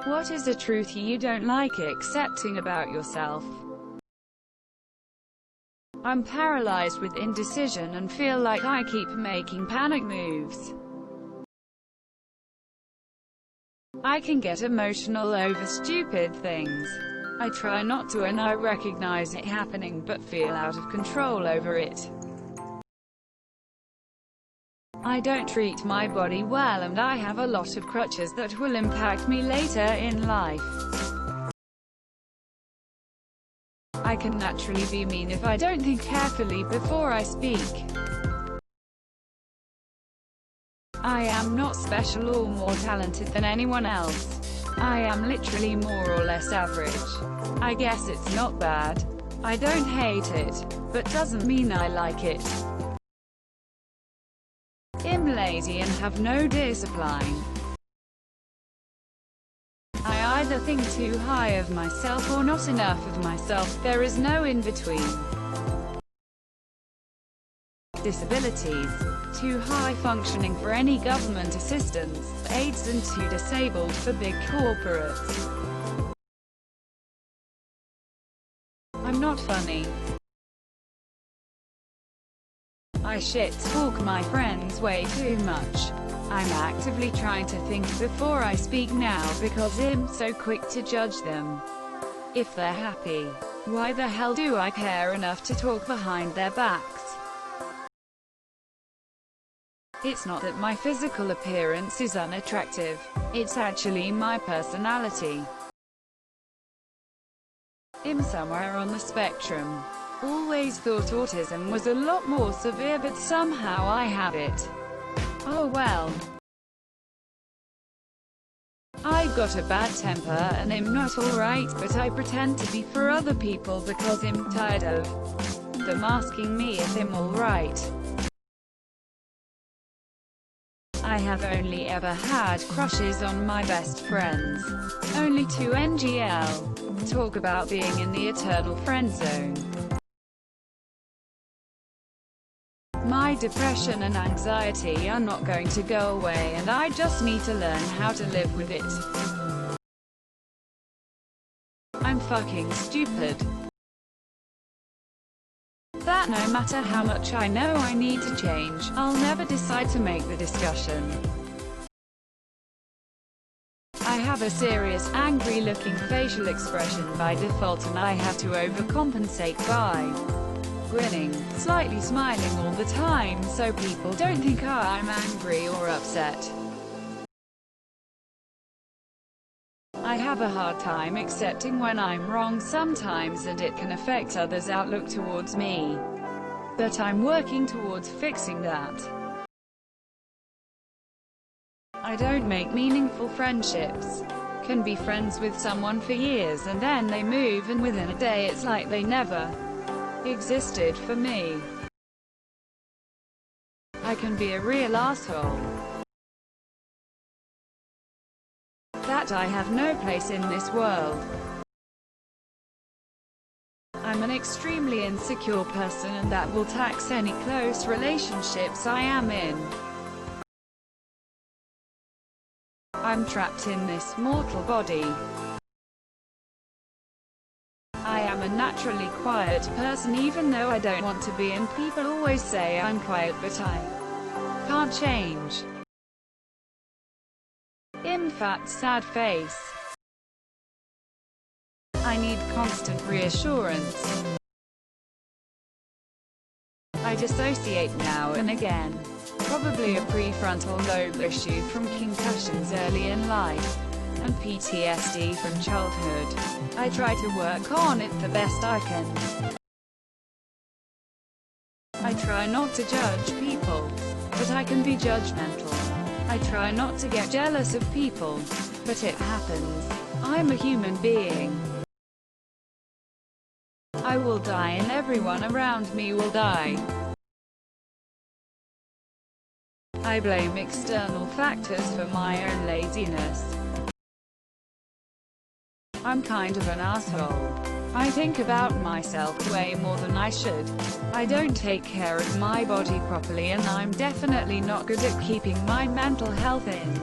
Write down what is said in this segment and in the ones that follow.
What is a truth you don't like accepting about yourself? I'm paralyzed with indecision and feel like I keep making panic moves. I can get emotional over stupid things. I try not to, and I recognize it happening but feel out of control over it. I don't treat my body well, and I have a lot of crutches that will impact me later in life. I can naturally be mean if I don't think carefully before I speak. I am not special or more talented than anyone else. I am literally more or less average. I guess it's not bad. I don't hate it, but doesn't mean I like it. I'm lazy and have no discipline. I either think too high of myself or not enough of myself. There is no in between. Disabilities. Too high functioning for any government assistance, aids, and too disabled for big corporates. I'm not funny. I shit-talk my friends way too much. I'm actively trying to think before I speak now because I'm so quick to judge them. If they're happy, why the hell do I care enough to talk behind their backs? It's not that my physical appearance is unattractive, it's actually my personality. I'm somewhere on the spectrum. Always thought autism was a lot more severe, but somehow I have it. Oh well. I've got a bad temper and I'm not alright, but I pretend to be for other people because I'm tired of them asking me if I'm alright. I have only ever had crushes on my best friends. Only 2 NGL. Talk about being in the eternal friend zone. My depression and anxiety are not going to go away, and I just need to learn how to live with it. I'm fucking stupid. That no matter how much I know I need to change, I'll never decide to make the discussion. I have a serious, angry-looking facial expression by default, and I have to overcompensate by grinning, slightly smiling all the time so people don't think I'm angry or upset. I have a hard time accepting when I'm wrong sometimes, and it can affect others' outlook towards me. But I'm working towards fixing that. I don't make meaningful friendships. Can be friends with someone for years and then they move, and within a day it's like they never existed for me. I can be a real asshole. That I have no place in this world. I'm an extremely insecure person, and that will tax any close relationships I am in. I'm trapped in this mortal body. I am a naturally quiet person, even though I don't want to be, and people always say I'm quiet, but I can't change. I'm fat, sad face. I need constant reassurance. I dissociate now and again. Probably a prefrontal lobe issue from concussions early in life, and PTSD from childhood. I try to work on it the best I can. I try not to judge people, but I can be judgmental. I try not to get jealous of people, but it happens. I'm a human being. I will die and everyone around me will die. I blame external factors for my own laziness. I'm kind of an asshole. I think about myself way more than I should. I don't take care of my body properly, and I'm definitely not good at keeping my mental health in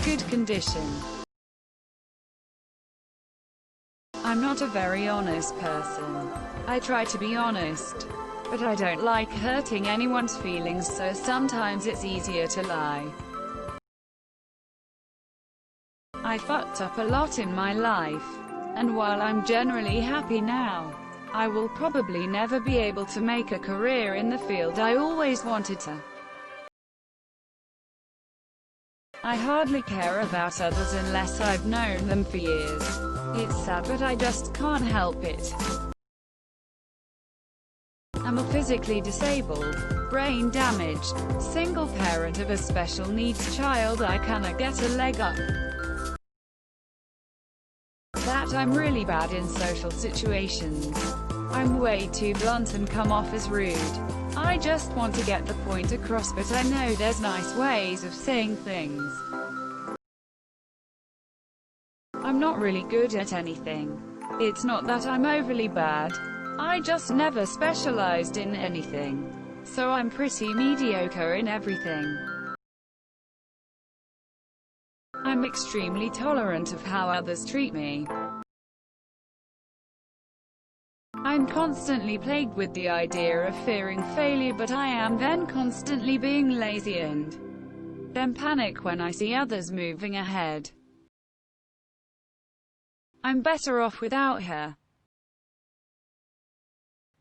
good condition. I'm not a very honest person. I try to be honest, but I don't like hurting anyone's feelings, so sometimes it's easier to lie. I fucked up a lot in my life, and while I'm generally happy now, I will probably never be able to make a career in the field I always wanted to. I hardly care about others unless I've known them for years. It's sad, but I just can't help it. I'm a physically disabled, brain damaged, single parent of a special needs child. I cannot get a leg up. That I'm really bad in social situations. I'm way too blunt and come off as rude. I just want to get the point across, but I know there's nice ways of saying things. I'm not really good at anything. It's not that I'm overly bad. I just never specialized in anything. So I'm pretty mediocre in everything. I'm extremely tolerant of how others treat me. I'm constantly plagued with the idea of fearing failure, but I am then constantly being lazy and then panic when I see others moving ahead. I'm better off without her.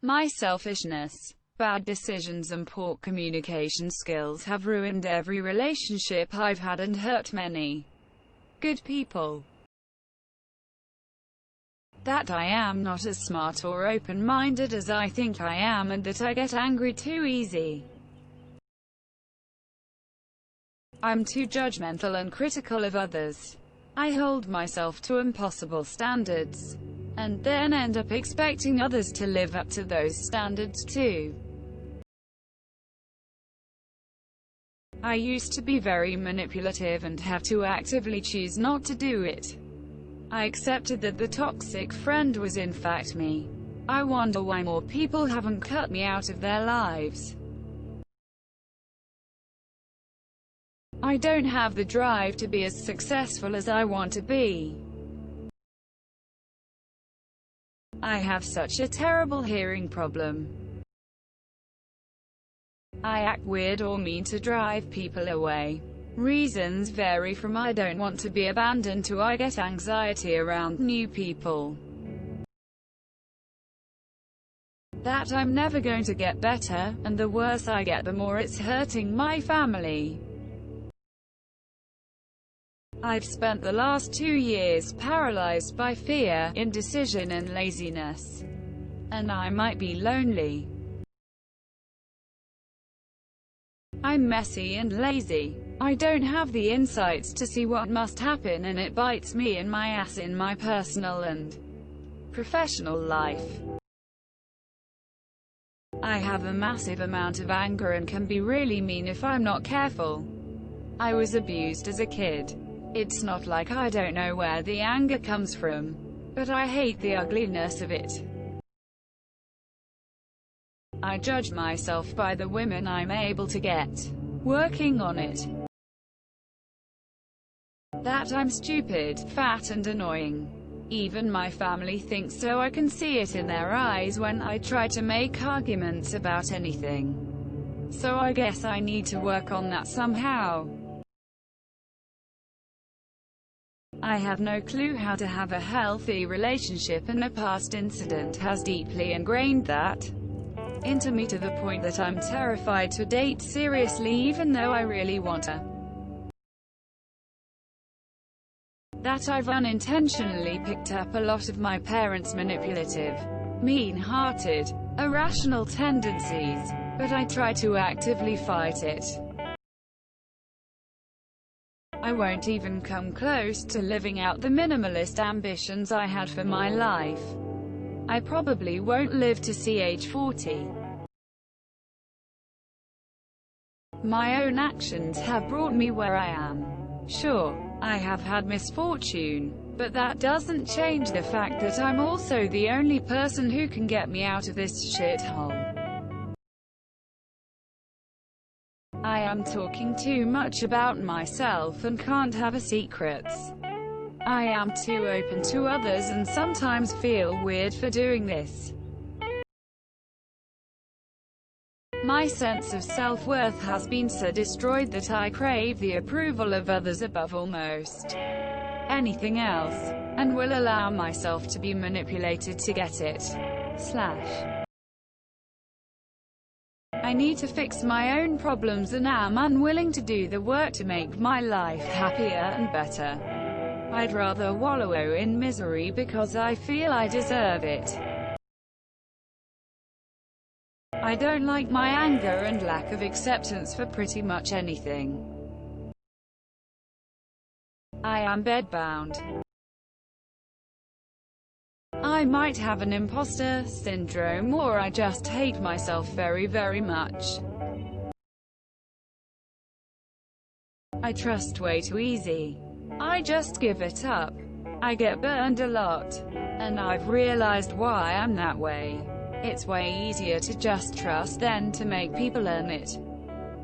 My selfishness, bad decisions and poor communication skills have ruined every relationship I've had and hurt many good people. That I am not as smart or open-minded as I think I am, and that I get angry too easy. I'm too judgmental and critical of others. I hold myself to impossible standards, and then end up expecting others to live up to those standards too. I used to be very manipulative and have to actively choose not to do it. I accepted that the toxic friend was in fact me. I wonder why more people haven't cut me out of their lives. I don't have the drive to be as successful as I want to be. I have such a terrible hearing problem. I act weird or mean to drive people away. Reasons vary from I don't want to be abandoned to I get anxiety around new people. That I'm never going to get better, and the worse I get the more it's hurting my family. I've spent the last 2 years paralyzed by fear, indecision and laziness. And I might be lonely. I'm messy and lazy. I don't have the insights to see what must happen, and it bites me in my ass in my personal and professional life. I have a massive amount of anger and can be really mean if I'm not careful. I was abused as a kid. It's not like I don't know where the anger comes from, but I hate the ugliness of it. I judge myself by the women I'm able to get. Working on it. That I'm stupid, fat and annoying. Even my family thinks so. I can see it in their eyes when I try to make arguments about anything. So I guess I need to work on that somehow. I have no clue how to have a healthy relationship, and a past incident has deeply ingrained that into me to the point that I'm terrified to date seriously even though I really want to. That I've unintentionally picked up a lot of my parents' manipulative, mean-hearted, irrational tendencies, but I try to actively fight it. I won't even come close to living out the minimalist ambitions I had for my life. I probably won't live to see age 40. My own actions have brought me where I am. Sure, I have had misfortune, but that doesn't change the fact that I'm also the only person who can get me out of this shithole. I am talking too much about myself and can't have a secrets. I am too open to others and sometimes feel weird for doing this. My sense of self-worth has been so destroyed that I crave the approval of others above almost anything else, and will allow myself to be manipulated to get it. I need to fix my own problems and am unwilling to do the work to make my life happier and better. I'd rather wallow in misery because I feel I deserve it. I don't like my anger and lack of acceptance for pretty much anything. I am bedbound. I might have an imposter syndrome, or I just hate myself very, very much. I trust way too easy. I just give it up. I get burned a lot. And I've realized why I'm that way. It's way easier to just trust than to make people earn it.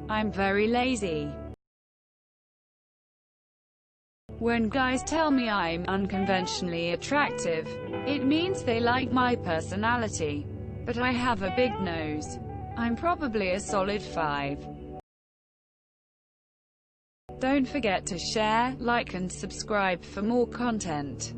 I'm very lazy. When guys tell me I'm unconventionally attractive, it means they like my personality. But I have a big nose. I'm probably a solid 5. Don't forget to share, like and subscribe for more content.